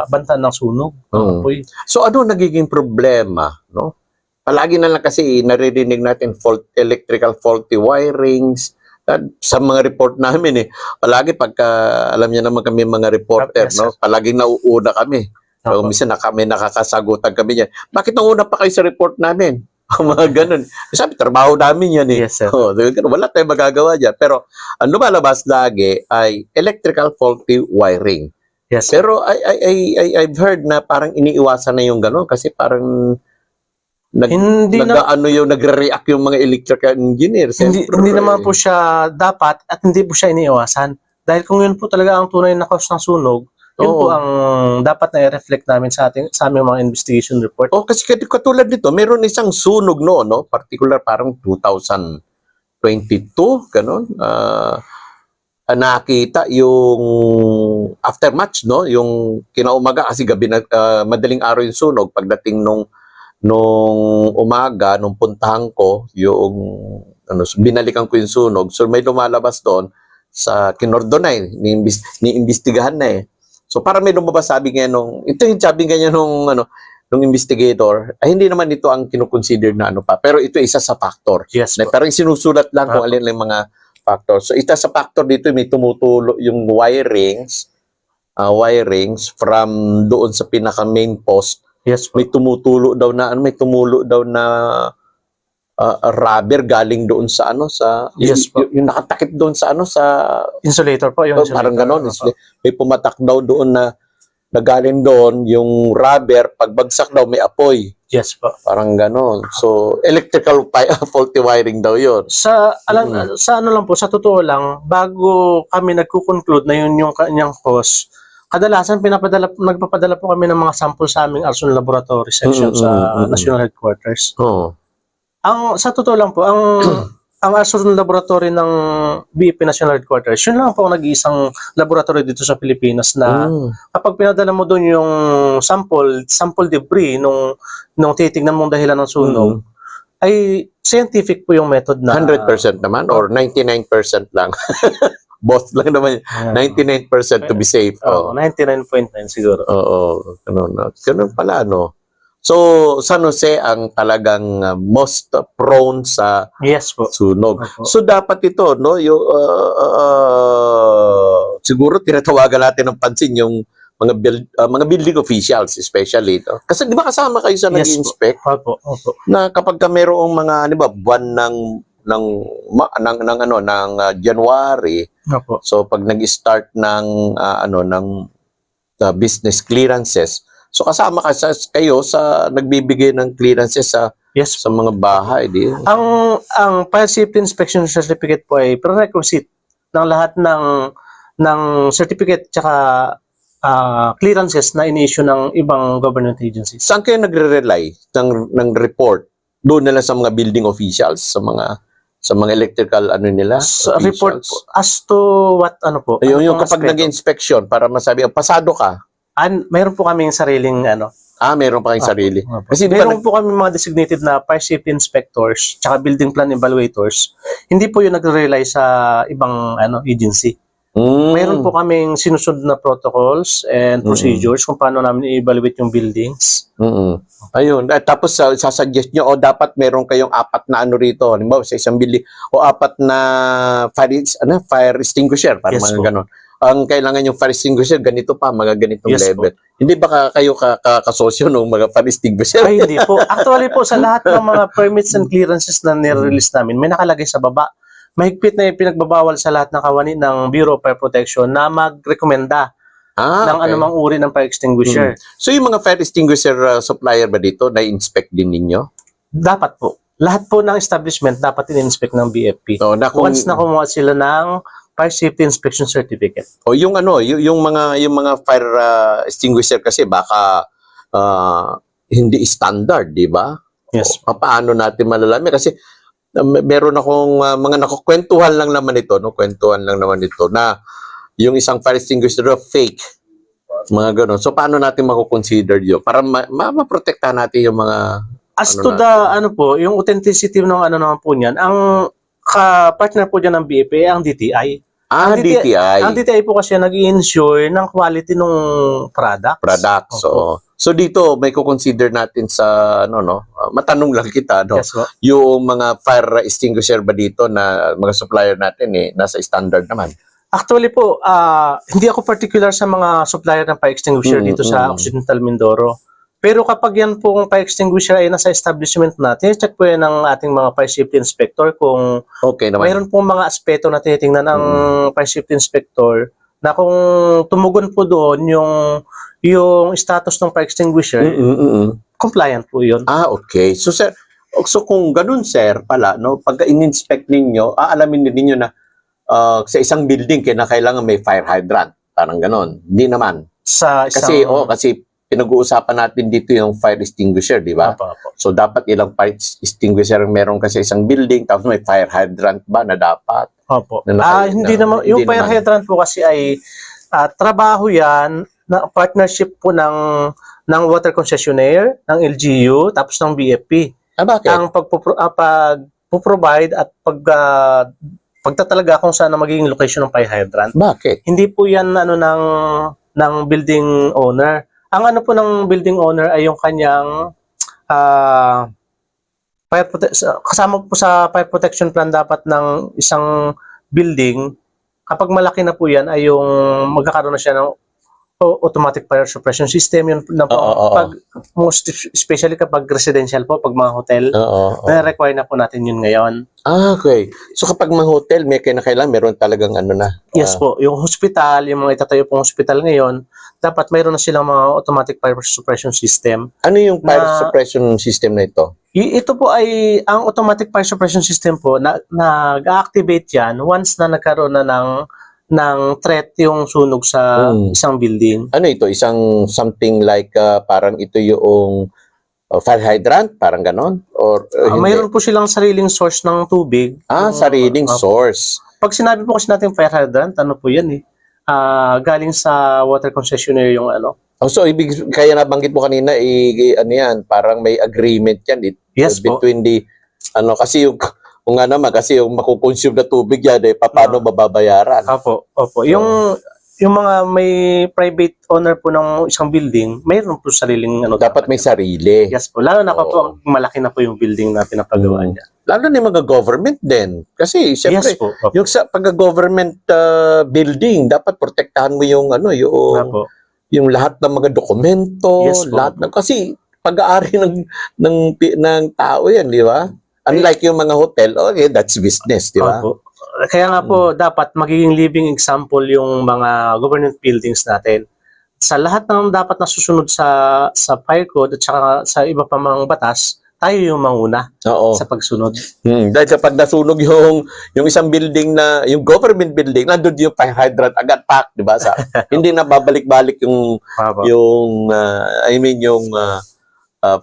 Speaker 3: banta ng sunog.
Speaker 2: So ano nagiging problema, no? Palagi na lang kasi naririnig natin electrical faulty wirings sa mga report namin palagi pagka alam niyo naman kami mga reporter, no? Palaging nauuna kami. So minsan kami nakakasagutan kami niyan. Bakit nauna pa kayo sa report namin? Mga ganun. Sabi, trabaho namin yan
Speaker 3: Yes, sir.
Speaker 2: Wala tayong magagawa dyan. Pero ang lumalabas lagi ay electrical faulty wiring.
Speaker 3: Yes.
Speaker 2: Pero I've heard na parang iniiwasan na yung ganun kasi parang nagre-react yung mga electrical engineers.
Speaker 3: Hindi naman po siya dapat at hindi po siya iniiwasan. Dahil kung yun po talaga ang tunay na cause ng sunog, yun po ang dapat na i-reflect namin sa aming mga investigation report.
Speaker 2: Kasi katulad nito, meron isang sunog no? Particular parang 2022, ganun. nakita yung aftermatch, no? Yung kinaumaga kasi gabi na madaling araw yung sunog pagdating nung umaga nung puntahan ko yung binalikan ko yung sunog. So may lumalabas doon sa kinordonay, niimbestigahan na eh. So para may lumabas sabi nga ito yung sabi nga nung investigator, ay hindi naman ito ang kinukonsider na pa. Pero ito isa sa factor.
Speaker 3: Yes po.
Speaker 2: Parang sinusulat lang kung alin lang mga factor. So isa sa factor dito may tumutulo yung wirings from doon sa pinaka main post.
Speaker 3: Yes po.
Speaker 2: May tumulo daw na rubber galing doon sa
Speaker 3: Yes po.
Speaker 2: yung nakatakip doon sa
Speaker 3: Insulator po yung
Speaker 2: parang
Speaker 3: insulator.
Speaker 2: ganon. May pumatak daw doon na galing doon yung rubber, pagbagsak daw may apoy.
Speaker 3: Yes po.
Speaker 2: Parang ganon. So, electrical faulty wiring daw yun.
Speaker 3: Sa ano lang po, sa totoo lang, bago kami nagko-conclude na yun yung kanyang cause, kadalasan nagpapadala po kami ng mga sample sa aming Arson Laboratory section sa National Headquarters.
Speaker 2: Oo.
Speaker 3: Sa totoo lang po, ang Arson Laboratory ng BEP National Headquarters, yun lang po ang nag-iisang laboratory dito sa Pilipinas na kapag pinadala mo doon yung sample debris nung titignan mong dahilan ng sunog, ay scientific po yung method na
Speaker 2: 100% naman or 99% lang. Both lang naman. 99% to be safe.
Speaker 3: 99.9 siguro.
Speaker 2: Oo. Ganun pala, no? So, San Jose ang talagang most prone sa
Speaker 3: Yes po.
Speaker 2: sunog.
Speaker 3: Opo.
Speaker 2: So, dapat ito, no? Yung, siguro tinatawagan natin ng pansin yung mga building officials especially. No? Kasi di ba kasama kayo sa nag-inspect?
Speaker 3: Opo.
Speaker 2: Na kapag mayroong mga, di ba, buwan ng January,
Speaker 3: Opo.
Speaker 2: so pag nag-start ng business clearances, so kasama kayo sa nagbibigay ng clearances sa mga bahay, di?
Speaker 3: Ang Fire Safety Inspection Certificate po ay prerequisite ng lahat ng certificate tsaka clearances na ini-issue ng ibang government agencies.
Speaker 2: Saan kayo nagre-rely ng report? Doon nila sa mga building officials, sa mga electrical
Speaker 3: Report po, as to what po?
Speaker 2: Yung kapag nag-inspection para masabi, pasado ka.
Speaker 3: Mayroon po kaming sariling
Speaker 2: Meron pa kayong sarili.
Speaker 3: Kasi meron po kami mga designated na fire safety inspectors tsaka building plan evaluators. Hindi po yung nagre-rely sa ibang agency. Mayroon po kaming sinusunod na protocols and procedures kung paano namin i-evaluate yung buildings.
Speaker 2: Ayun. Tapos sasuggest nyo, dapat meron kayong 4 na rito. Halimbawa, sa isang building, o 4 na fire extinguisher, para mga ganon. Ang kailangan yung fire extinguisher, ganito pa, mga ganitong level. Po. Hindi ba kayo kasosyo ng mga fire extinguisher?
Speaker 3: Ay, hindi po. Actually po, sa lahat ng mga permits and clearances na nire-release namin, may nakalagay sa baba. Mahigpit na yung pinagbabawal sa lahat ng kawani ng Bureau of Fire Protection na magrekomenda ng anumang uri ng fire extinguisher.
Speaker 2: So yung mga fire extinguisher supplier ba dito, na-inspect din ninyo?
Speaker 3: Dapat po. Lahat po ng establishment dapat in-inspect ng BFP. Once na kumuha sila ng Fire Safety Inspection Certificate.
Speaker 2: O yung yung mga fire extinguisher kasi baka hindi standard, di ba?
Speaker 3: Yes.
Speaker 2: Paano natin malalaman? Kasi meron akong mga nakukwentuhan lang naman ito, na yung isang fire extinguisher fake, mga gano'n. So paano natin mako-consider yun para ma-protektahan natin yung mga
Speaker 3: as to the yung authenticity ng naman po niyan, ang ka-partner po diyan ng BFP ang DTI. Ang
Speaker 2: DTI.
Speaker 3: Ang DTI po kasi nag-i-ensure ng quality ng products.
Speaker 2: So dito may ko-consider natin sa matanong lang kita
Speaker 3: Yes,
Speaker 2: yung mga fire extinguisher ba dito na mga supplier natin nasa standard naman.
Speaker 3: Actually po, hindi ako particular sa mga supplier ng fire extinguisher dito sa Occidental Mindoro. Pero kapag yan pong fire extinguisher ay nasa establishment natin, check po yan ng ating mga fire safety inspector kung mayroon pong mga aspeto na tinitingnan ng fire safety inspector na kung tumugon po doon yung status ng fire extinguisher, compliant po yun.
Speaker 2: Okay. So sir, kung ganun sir pala, pag in-inspect ninyo, aalamin din ninyo na sa isang building kailangan may fire hydrant. Parang ganun. Hindi naman. Kasi pinag-uusapan natin dito yung fire extinguisher, di ba?
Speaker 3: Opo, opo.
Speaker 2: So, dapat ilang fire extinguisher ang meron kasi isang building, tapos may fire hydrant ba na dapat?
Speaker 3: Opo.
Speaker 2: Na
Speaker 3: Hindi
Speaker 2: na-
Speaker 3: naman,
Speaker 2: hindi
Speaker 3: yung fire
Speaker 2: naman.
Speaker 3: hydrant po kasi ay trabaho yan, na partnership po ng water concessionaire, ng LGU, tapos ng BFP.
Speaker 2: Bakit?
Speaker 3: Ang pagpo-provide at pagtatalaga kung saan ang magiging location ng fire hydrant.
Speaker 2: Bakit?
Speaker 3: Hindi po yan ng building owner. Ang ano po ng building owner ay yung kanyang kasama po sa fire protection plan dapat ng isang building. Kapag malaki na po yan ay yung magkakaroon na siya ng automatic fire suppression system. Yun na po. Pag, most especially kapag residential po, pag mga hotel, require na po natin yun ngayon.
Speaker 2: Okay. So kapag mga hotel, may kailangan meron talagang ano na.
Speaker 3: Yes po. Yung hospital, yung mga itatayo pong hospital ngayon, dapat mayroon na silang mga automatic fire suppression system.
Speaker 2: Ano yung fire suppression system na ito?
Speaker 3: Ito po ay, ang automatic fire suppression system po, nag-activate yan once na nagkaroon na ng threat yung sunog sa isang building.
Speaker 2: Ano ito? Isang something like parang ito yung fire hydrant? Parang ganon? Or hindi?
Speaker 3: Mayroon po silang sariling source ng tubig.
Speaker 2: Sariling source.
Speaker 3: Pag sinabi po kasi natin fire hydrant, ano po yan eh? Galing sa water concessionaire yung ano.
Speaker 2: So, kaya nabanggit mo kanina, ano yan, parang may agreement yan
Speaker 3: Yes po.
Speaker 2: between kasi yung, kung nga naman, kasi yung makukonsume na tubig yan, paano mababayaran?
Speaker 3: Opo, opo. Yung mga may private owner po ng isang building, mayroon po sariling ano.
Speaker 2: Dapat may sarili.
Speaker 3: Yes po. Lalo na po, malaki na po yung building na pinapagawa niya.
Speaker 2: Lalo na yung mga government din. Kasi, siyempre,
Speaker 3: Yes po. Opo.
Speaker 2: yung sa pagka-government building, dapat protektahan mo yung
Speaker 3: Opo.
Speaker 2: yung lahat ng mga dokumento,
Speaker 3: Yes po.
Speaker 2: lahat ng kasi pag-aari ng tao 'yan, di ba? Unlike yung mga hotel, okay, that's business, di ba?
Speaker 3: Opo. Kaya nga po dapat magiging living example yung mga government buildings natin. Sa lahat ng dapat nasusunod sa fire code at saka sa iba pa mga batas, tayo yung manguna
Speaker 2: Oo.
Speaker 3: sa pagsunod.
Speaker 2: Dahil kapag nasunog yung isang building na, yung government building, nandun yung fire hydrant agad pack, di ba? Hindi na babalik-balik yung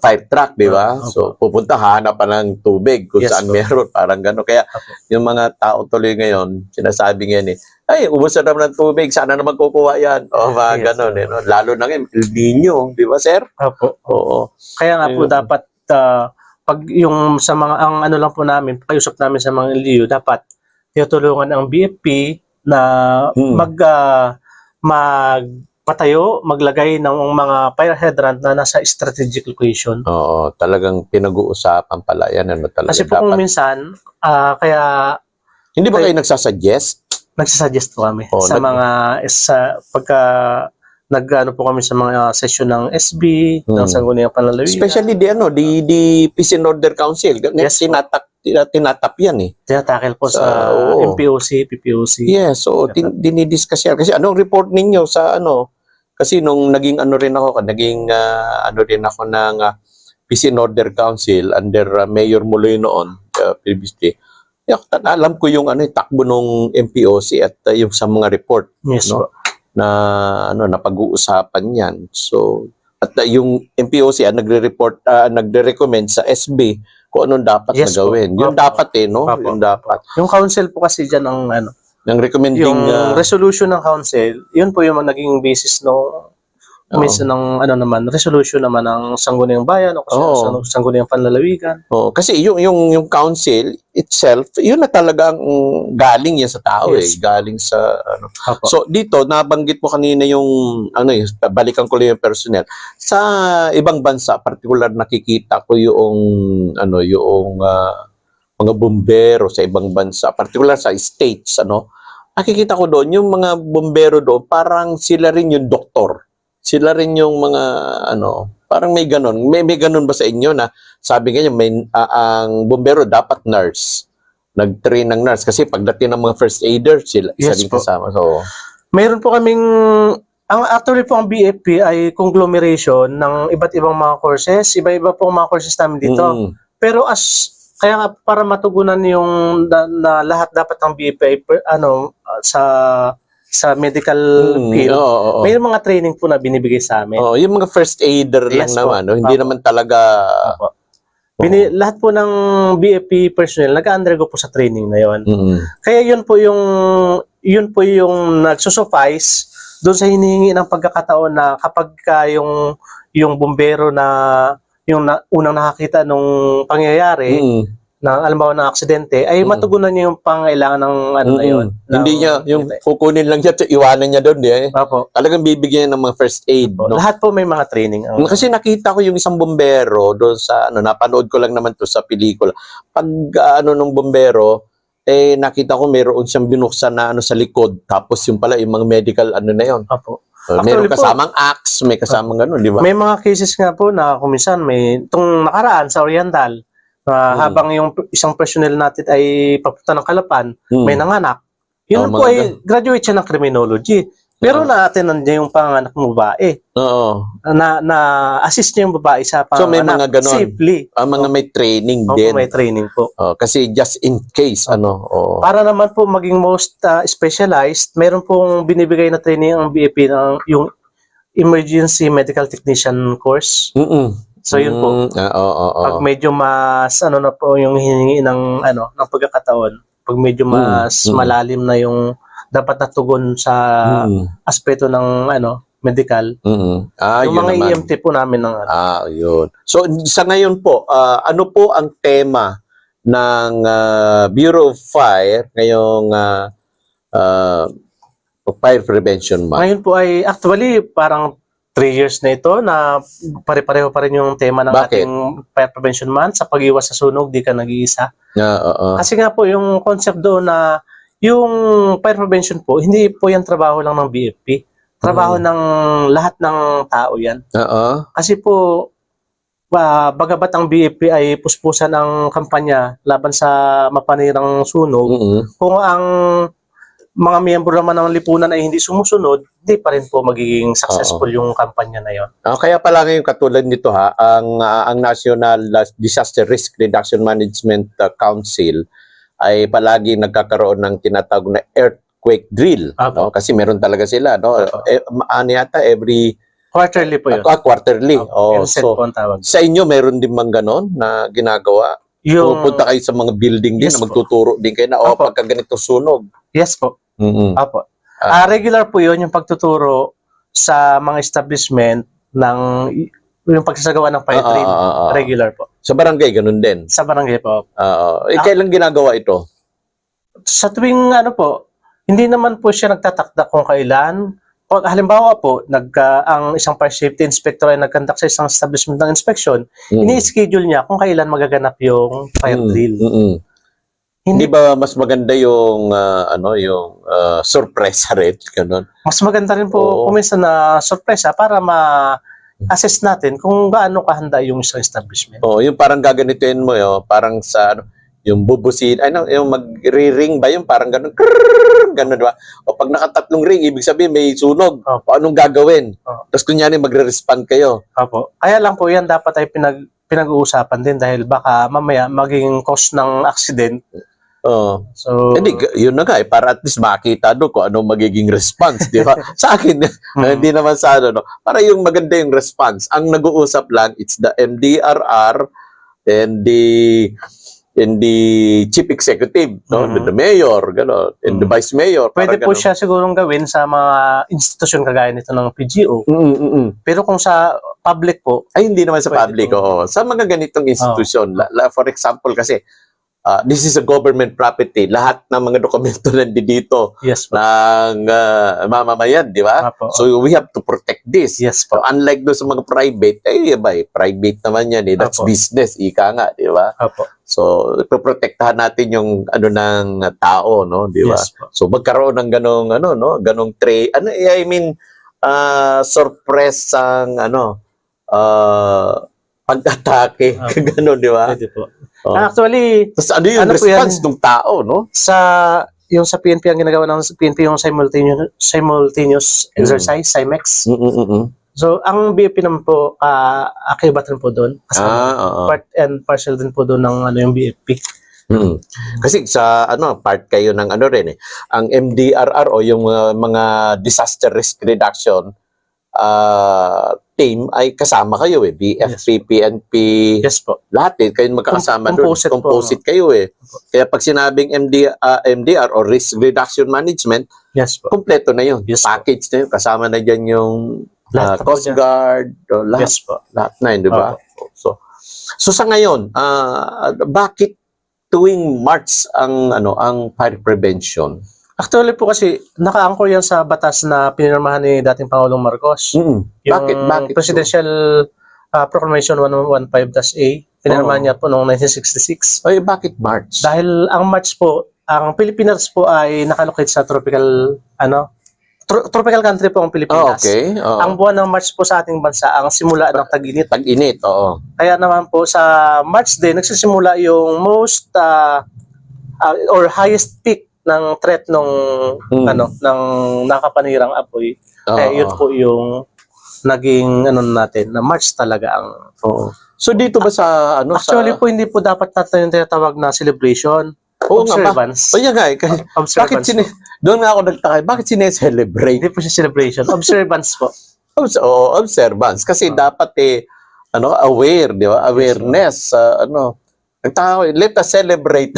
Speaker 2: fire truck, di ba? So, pupunta, hanap pa ng tubig kung saan meron, parang gano'n. Kaya, yung mga tao tuloy ngayon, sinasabi ngayon ay, ubos na naman ng tubig, sana naman kukuha yan. Mga gano'n, no? Lalo na ngayon, El Nino, di ba, sir?
Speaker 3: Opo.
Speaker 2: Oo.
Speaker 3: Kaya nga po dapat pag yung sa mga ang ano lang po namin, pakiusap namin sa mga LGU, dapat tinutulungan ang BFP na magpatayo, maglagay ng mga fire hydrant na nasa strategic location.
Speaker 2: Oo, talagang pinag-uusapan pala yan. Talaga
Speaker 3: Kasi po kung minsan, kaya
Speaker 2: hindi ba kayo nagsasuggest?
Speaker 3: nagsasuggest po kami
Speaker 2: sa
Speaker 3: pagka nag-ano po kami sa mga session ng SB, ng Sangguniang Panlalawigan.
Speaker 2: Especially di Peace and Order Council.
Speaker 3: Yes,
Speaker 2: tinatap yan eh.
Speaker 3: Tinatakil po sa MPOC, PPOC.
Speaker 2: Yes, so dinidiscuss yan. Kasi anong report ninyo sa kasi nung naging rin ako ng Peace and Order Council under Mayor Muloy noon, previously. Alam ko yung takbo ng MPOC at yung sa mga report.
Speaker 3: Yes po.
Speaker 2: Na napag-uusapan yan. So, at yung MPOC nagre-report, nagre-recommend sa SB kung anong dapat na gawin. Yung dapat yung dapat.
Speaker 3: Yung council po kasi dyan ang
Speaker 2: ng recommending
Speaker 3: yung resolution ng council, yun po yung naging basis minsan ng resolution naman ng Sangguniang Bayan o Sangguniang Panlalawigan.
Speaker 2: Kasi yung council itself, yun na talagang galing yan sa tao galing sa So dito nabanggit mo kanina yung balikan ko lang yung personnel. Sa ibang bansa, particular nakikita ko yung mga bumbero sa ibang bansa, particular sa states nakikita ko doon yung mga bumbero doon, parang sila rin yung doktor. Sila rin yung mga parang may ganun. May ganun ba sa inyo na sabi nga ang bumbero dapat nurse. Nag-train ng nurse kasi pagdating ng mga first aider sila isa din kasama. So
Speaker 3: mayroon po kaming actually po ang BFP ay conglomeration ng iba't ibang mga courses, iba-iba po ang mga courses namin dito. Pero kaya nga para matugunan yung na lahat dapat ng BFP ay, sa medical field,
Speaker 2: oo, oo.
Speaker 3: may mga training po na binibigay sa amin.
Speaker 2: Oh, yung mga first aider lang
Speaker 3: Yes po.
Speaker 2: naman, no? Hindi
Speaker 3: Opo.
Speaker 2: naman talaga
Speaker 3: Opo. Lahat po ng BFP personnel nag-undergo po sa training na yon. Kaya yun po yung nagsusuffice doon sa hinihingi ng pagkakataon na kapag yung bumbero na unang nakakita nung pangyayari ng alambawa ng aksidente ay matugunan niya yung pangailangan ng ano na yun.
Speaker 2: Hindi niya yung kukunin lang siya at iwanan niya doon,
Speaker 3: Opo.
Speaker 2: Talagang bibigyan ng mga first aid, no?
Speaker 3: Lahat po may mga training.
Speaker 2: Kasi nakita ko yung isang bombero doon sa napanood ko lang naman to sa pelikula. Pag nung bombero, nakita ko mayroon siyang binuksan na sa likod, tapos yung pala yung mga medical na yon.
Speaker 3: Opo.
Speaker 2: Meron kasamang axe, may kasamang ganun, di ba?
Speaker 3: May mga cases nga po na kuminsan itong nakaraan sa Oriental, habang yung isang personnel natin ay papunta ng Kalapan, may nanganak. Yun po ay graduate siya ng criminology. Pero na-attend niya yung panganak ng babae.
Speaker 2: Oo.
Speaker 3: Na-assist niya yung babae sa panganak.
Speaker 2: So may mga ganon.
Speaker 3: Safely.
Speaker 2: Mga may training
Speaker 3: Opo,
Speaker 2: din.
Speaker 3: may training po.
Speaker 2: Kasi just in case,
Speaker 3: Para naman po maging most specialized, meron pong binibigay na training ang BFP ng yung Emergency Medical Technician course. So yun po. Pag medyo mas na po yung hiningi ng pagkakataon, pag medyo mas malalim na yung dapat natugon sa aspeto ng medical.
Speaker 2: Yung
Speaker 3: mga
Speaker 2: naman.
Speaker 3: EMT po namin ng
Speaker 2: yun. So sa ngayon po, ano po ang tema ng Bureau of Fire ngayong Fire Prevention Month?
Speaker 3: Ngayon po ay actually parang 3 years na ito na pare-pareho pa rin yung tema ng ating Fire Prevention Month sa pag-iwas sa sunog, di ka nag-iisa. Kasi nga po yung concept doon na yung fire prevention po, hindi po yan trabaho lang ng BFP. Trabaho ng lahat ng tao yan. Kasi po, bagabat ang BFP ay puspusan ang kampanya laban sa mapanirang sunog, kung ang mga miyembro naman ng lipunan ay hindi sumusunod, hindi pa rin po magiging successful yung kampanya na yon.
Speaker 2: Kaya pala ngayon katulad nito ang National Disaster Risk Reduction Management Council ay palagi nagkakaroon ng tinatawag na earthquake drill, no? Kasi meron talaga sila, no? Yata every
Speaker 3: quarterly po yun.
Speaker 2: Quarterly.
Speaker 3: So,
Speaker 2: sa inyo meron din bang ganon na ginagawa? Pupunta kayo sa mga building din na magtuturo din kayo na pagka ganito sunog.
Speaker 3: Yes po. Apo. Regular po yun yung pagtuturo sa mga establishment ng yung pagsasagawa ng fire drill. Regular po.
Speaker 2: Sa barangay, ganun din?
Speaker 3: Sa barangay po.
Speaker 2: Kailan ginagawa ito?
Speaker 3: Sa tuwing po, hindi naman po siya nagtatakda kung kailan. Halimbawa po, ang isang fire safety inspector ay nagkandak sa isang establishment ng inspection, ini-schedule niya kung kailan magaganap yung fire drill.
Speaker 2: Hindi ba mas maganda yung sorpresa rin, ganun?
Speaker 3: Mas maganda rin po kuminsan na sorpresa para ma-assess natin kung gaano kahanda yung isang establishment.
Speaker 2: Yung parang gaganituin mo, parang sa yung bubusin, yung magri-ring ba yung parang ganun, ganun ba? O pag nakatatlong ring, ibig sabihin may sunog. Anong gagawin? Tapos kunyari magre-respond kayo.
Speaker 3: Kaya lang po yan dapat ay pinag-uusapan din dahil baka mamaya maging cause ng accident.
Speaker 2: Hindi, yun na nga para at least makita doon kung anong magiging response, di ba? Sa akin, hindi naman sa para yung maganda yung response. Ang nag-uusap lang, it's the MDRR and the chief executive, the mayor, gano'n, and the vice mayor.
Speaker 3: Pwede po siya sigurong gawin sa mga institusyon kagaya nito ng PGO. Pero kung sa public po,
Speaker 2: ay hindi naman sa public, sa mga ganitong institusyon. For example, kasi this is a government property. Lahat ng mga dokumento nandito ng mamamayan, di ba? So we have to protect this. So, unlike doon sa mga private, private naman yan. That's business, ika nga, di ba? So, ipoprotektahan natin yung ng tao, no, di ba? So magkaroon ng ganong sorpresang pag-atake, gano'n, di ba?
Speaker 3: Pwede po. Actually,
Speaker 2: tapos yung response ng tao, no?
Speaker 3: Yung sa PNP ang ginagawa ng PNP yung simultaneous exercise, SIMEX. So, ang BFP naman po, akibat rin po doon. Part and parcel din po doon ng yung BFP.
Speaker 2: Mm. Kasi sa part kayo ng rin ang MDRRO yung mga disaster risk reduction team ay kasama kayo BFP, PNP,
Speaker 3: Yes po.
Speaker 2: lahat kayo magkakasama doon.
Speaker 3: Composite po,
Speaker 2: Composite kayo Kaya pag sinabing MDR or risk reduction management,
Speaker 3: Yes po.
Speaker 2: kumpleto na yun.
Speaker 3: Yes po.
Speaker 2: Package na yun. Kasama na dyan yung
Speaker 3: Lahat po
Speaker 2: Coast
Speaker 3: dyan.
Speaker 2: Guard, lahat,
Speaker 3: Yes po.
Speaker 2: lahat na yun, di ba? So sa ngayon, bakit tuwing March ang fire prevention?
Speaker 3: Actually po kasi naka-anchor yan sa batas na pinirmahan ni dating Pangulong Marcos.
Speaker 2: Yung
Speaker 3: Bakit? Presidential Proclamation 1115-A. Pinirmahan niya po noong 1966.
Speaker 2: Ay, bakit March?
Speaker 3: Dahil ang March po, ang Pilipinas po ay nakalocate sa tropical tropical country po ang Pilipinas.
Speaker 2: Okay.
Speaker 3: Ang buwan ng March po sa ating bansa ang simula ng tag-init.
Speaker 2: Tag-init, oo.
Speaker 3: Kaya naman po sa March din nagsisimula yung most or highest peak ng threat nung ng nakapanirang apoy. Kaya yun po yung naging natin na March talaga ang
Speaker 2: So dito ba sa
Speaker 3: actually po hindi po dapat natin yung tinatawag na celebration. Observance.
Speaker 2: O yan nga
Speaker 3: Observance.
Speaker 2: Doon nga ako nagtaka, bakit sineselebrate?
Speaker 3: Hindi po siya celebration. Observance po.
Speaker 2: Observance. Kasi dapat aware, di ba? Awareness. Nagtaka ko, let us celebrate.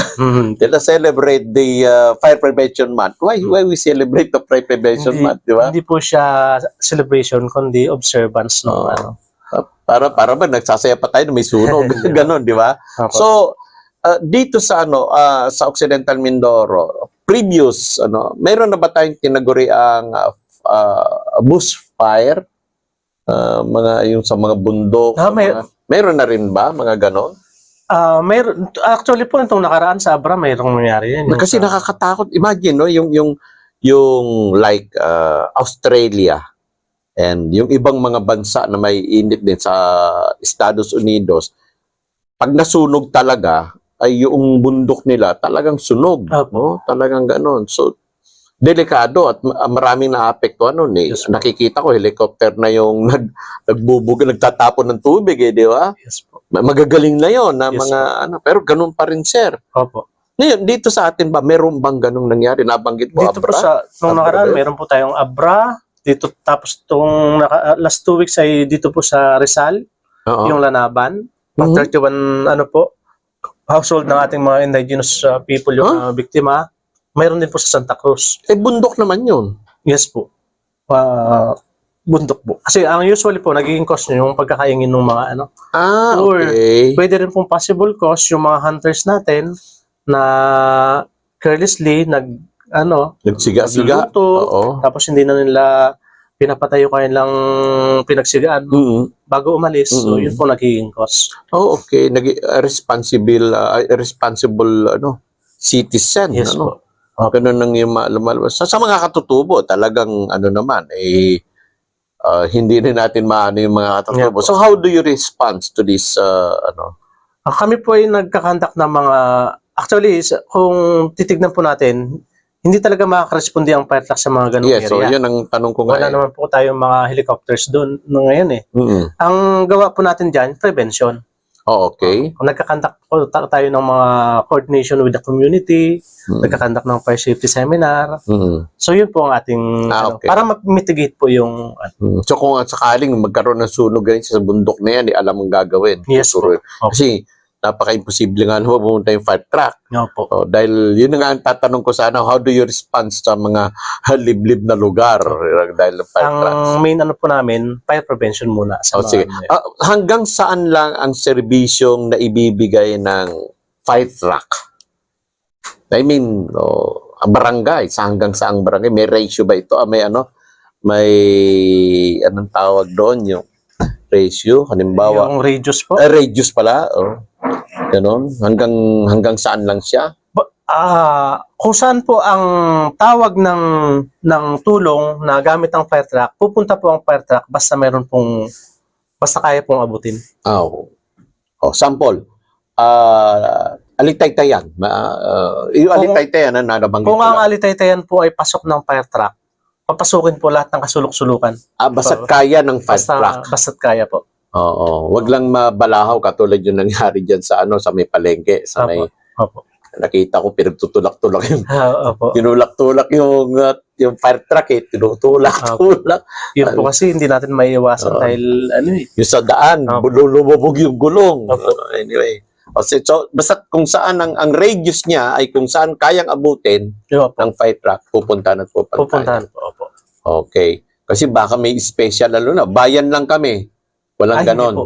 Speaker 2: Let us celebrate the Fire Prevention Month. Why we celebrate the Fire Prevention Month, di ba?
Speaker 3: Hindi po siya celebration, kundi observance.
Speaker 2: Para ba nagsasaya pa tayo na may sunog. Ganon, di ba? So, dito sa sa Occidental Mindoro, previous meron na ba tayong tinaguri ang bushfire? Mga yung sa mga bundok, meron na rin ba mga ganon?
Speaker 3: Meron actually po itong nakaraan sa Abra mayroong nangyari yan.
Speaker 2: Kasi nakakatakot. Imagine yung like Australia and yung ibang mga bansa na may init din sa Estados Unidos. Pag nasunog talaga ay yung bundok nila talagang sunog, talagang ganon. So delikado at maraming naapektuhan nun
Speaker 3: Yes,
Speaker 2: nakikita ko helicopter na yung nagtatapon ng tubig di ba?
Speaker 3: Yes po.
Speaker 2: Magagaling na yon na
Speaker 3: Yes,
Speaker 2: mga pero ganun pa rin sir.
Speaker 3: Opo.
Speaker 2: Ngayon dito sa atin ba meron bang ganung nangyari? Nabanggit mo
Speaker 3: Dito po
Speaker 2: Abra?
Speaker 3: nung nakaraan meron po tayong Abra dito, tapos last 2 weeks ay dito po sa Rizal, yung Lanaban, 31 household ng ating mga indigenous people yung biktima. Mayroon din po sa Santa Cruz.
Speaker 2: Bundok naman yun.
Speaker 3: Yes po. Bundok po. Kasi ang usually po, nagiging cause nyo yung pagkakaingin ng mga Or,
Speaker 2: okay.
Speaker 3: pwede rin pong possible cause yung mga hunters natin na carelessly
Speaker 2: nagsiga-siga.
Speaker 3: nagluluto, tapos hindi na nila pinapatay yung kanilang pinagsigaan bago umalis. So, yun po nagiging cause.
Speaker 2: Okay. Responsible citizen.
Speaker 3: Yes po.
Speaker 2: Ganun nang yung lumalabas. Sa mga katutubo, talagang naman, hindi rin natin maano yung mga katutubo. So how do you respond to this,
Speaker 3: Kami po ay nagkakandak ng mga, actually, kung titignan po natin, hindi talaga makakaresponde ang fire truck sa mga ganung area.
Speaker 2: So yun ang tanong ko nga.
Speaker 3: Wala naman po tayong mga helicopters doon ngayon Ang gawa po natin dyan, prevention.
Speaker 2: Okay.
Speaker 3: Kung nagkakandak po tayo ng mga coordination with the community, nagkakandak ng fire safety seminar. So yun po ang ating
Speaker 2: okay.
Speaker 3: para ma-mitigate po yung
Speaker 2: So kung sakaling magkaroon ng sunog ganyan sa bundok na yan, alam mong gagawin.
Speaker 3: Yes po.
Speaker 2: Kasi napaka-imposible nga naman pumunta yung fire truck.
Speaker 3: po.
Speaker 2: Dahil yun nga ang tatanong ko sana, how do you respond sa mga liblib na lugar dahil ng fire truck?
Speaker 3: Ang main po namin, fire prevention muna. Sa
Speaker 2: sige. Hanggang saan lang ang serbisyong na ibibigay ng fire truck? I mean, ang barangay, hanggang saang barangay? May ratio ba ito? May anong tawag doon? Yung ratio? Halimbawa,
Speaker 3: yung radius po?
Speaker 2: Radius pala. Ganon. Hanggang saan lang siya?
Speaker 3: Kung saan po ang tawag ng tulong na gamit ang fire truck, pupunta po ang fire truck basta kaya pong abutin.
Speaker 2: Sample. Alitaytayan. Yung alitaytayan na nabanggit
Speaker 3: kung ang alitaytayan po ay pasok ng fire truck, papasukin po lahat ng kasulok-sulukan.
Speaker 2: Basta't kaya ng fire truck.
Speaker 3: Basta't kaya po.
Speaker 2: Wag lang mabalahaw katulad yung nangyari diyan sa sa may palengke, sa may Nakita ko pinagtutulak-tulak yung
Speaker 3: Opo.
Speaker 2: tinulak-tulak yung fire truck tinutulak-tulak.
Speaker 3: Yun po kasi hindi natin maiiwasan
Speaker 2: Oo.
Speaker 3: dahil ano eh.
Speaker 2: Yung sa daan,
Speaker 3: Opo.
Speaker 2: lumubog yung gulong.
Speaker 3: Opo.
Speaker 2: Anyway. So, basta kung saan ang radius niya ay kung saan kayang abutin
Speaker 3: Yun po.
Speaker 2: ng fire truck, pupuntahan at
Speaker 3: Pupuntahan po. Opo.
Speaker 2: Okay. Kasi baka may special lalo na. Bayan lang kami. Walang
Speaker 3: Ay, hindi
Speaker 2: ganon.
Speaker 3: po.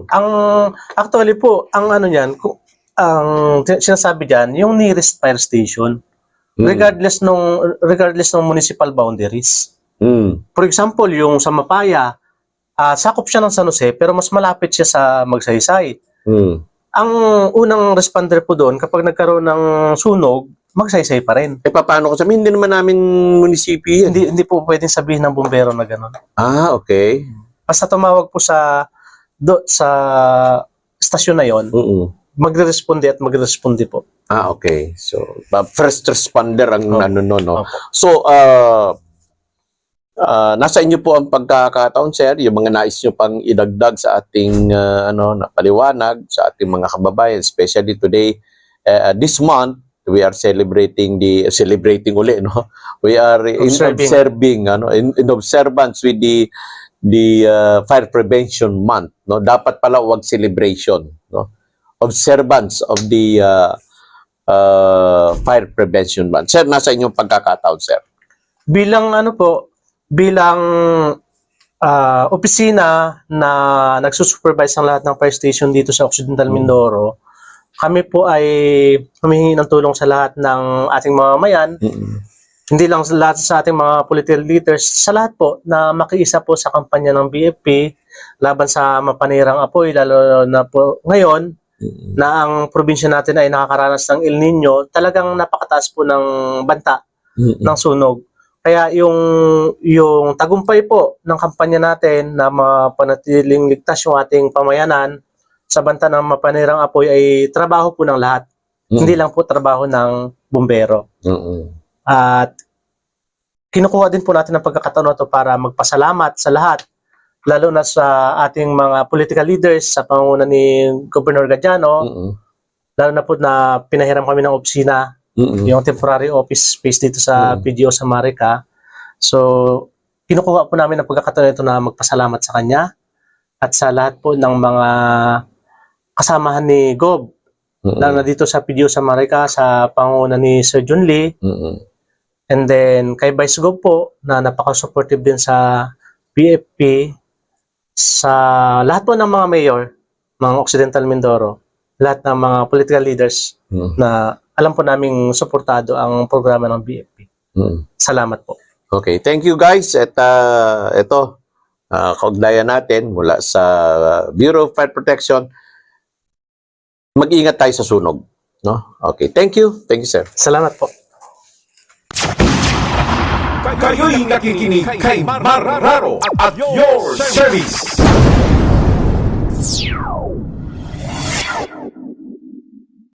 Speaker 3: Actually po, ang ano niyan, ang sinasabi diyan, yung nearest fire station,
Speaker 2: Mm.
Speaker 3: regardless ng municipal boundaries.
Speaker 2: Mm.
Speaker 3: For example, yung sa Mapaya, sakop siya ng San Jose pero mas malapit siya sa Magsaysay.
Speaker 2: Mm.
Speaker 3: Ang unang responder po doon kapag nagkaroon ng sunog, Magsaysay pa rin.
Speaker 2: Paano ko sabihin? Hindi naman namin munisipyo yan.
Speaker 3: Hindi po pwedeng sabihin ng bumbero na gano'n.
Speaker 2: Okay.
Speaker 3: Basta tumawag po sa stasyon na yon, magre-responde po.
Speaker 2: Okay. So, first responder ang
Speaker 3: Opo.
Speaker 2: ano no.
Speaker 3: Opo.
Speaker 2: So, nasa inyo po ang pagkakataon, sir, yung mga nais nyo pang idagdag sa ating paliwanag sa ating mga kababayan, especially today, this month, we are celebrating uli, no? We are observing, in observance with the Fire Prevention Month, no? Dapat pala wag celebration, no? Observance of the Fire Prevention Month. Sir, nasa inyong pagkakataon, sir.
Speaker 3: Bilang opisina na nagsusupervise ng lahat ng fire station dito sa Occidental Mindoro, kami po ay humihingi ng tulong sa lahat ng ating mamamayan, hindi lang sa lahat sa ating mga political leaders, sa lahat po na makiisa po sa kampanya ng BFP laban sa mapanirang apoy, lalo na po ngayon na ang probinsya natin ay nakakaranas ng El Nino, talagang napakataas po ng banta ng sunog. Kaya yung tagumpay po ng kampanya natin na mapanatiling ligtas yung ating pamayanan sa banta ng mapanirang apoy ay trabaho po ng lahat. Hindi lang po trabaho ng bumbero. At kinukuha din po natin ang pagkakataon na ito para magpasalamat sa lahat, lalo na sa ating mga political leaders sa pangunguna ni Governor Gadiano, lalo na po na pinahiram kami ng opisina, yung temporary office space dito sa PGO sa Marica. So, kinukuha po namin ang pagkakataon ito na magpasalamat sa kanya at sa lahat po ng mga kasamahan ni Gob, lalo na dito sa PGO sa Marica sa pangunguna ni Sir Jun Lee, and then kay Vice Gob po na napaka-supportive din sa BFP, sa lahat po ng mga mayor ng Occidental Mindoro, lahat ng mga political leaders na alam po naming suportado ang programa ng BFP. Salamat po.
Speaker 2: Okay, thank you guys. At ito, kaugnayan natin mula sa Bureau of Fire Protection. Mag-ingat tayo sa sunog, no? Okay, thank you. Thank you, sir.
Speaker 3: Salamat po.
Speaker 1: Kayo'y nakikinig kay Marraro at your service.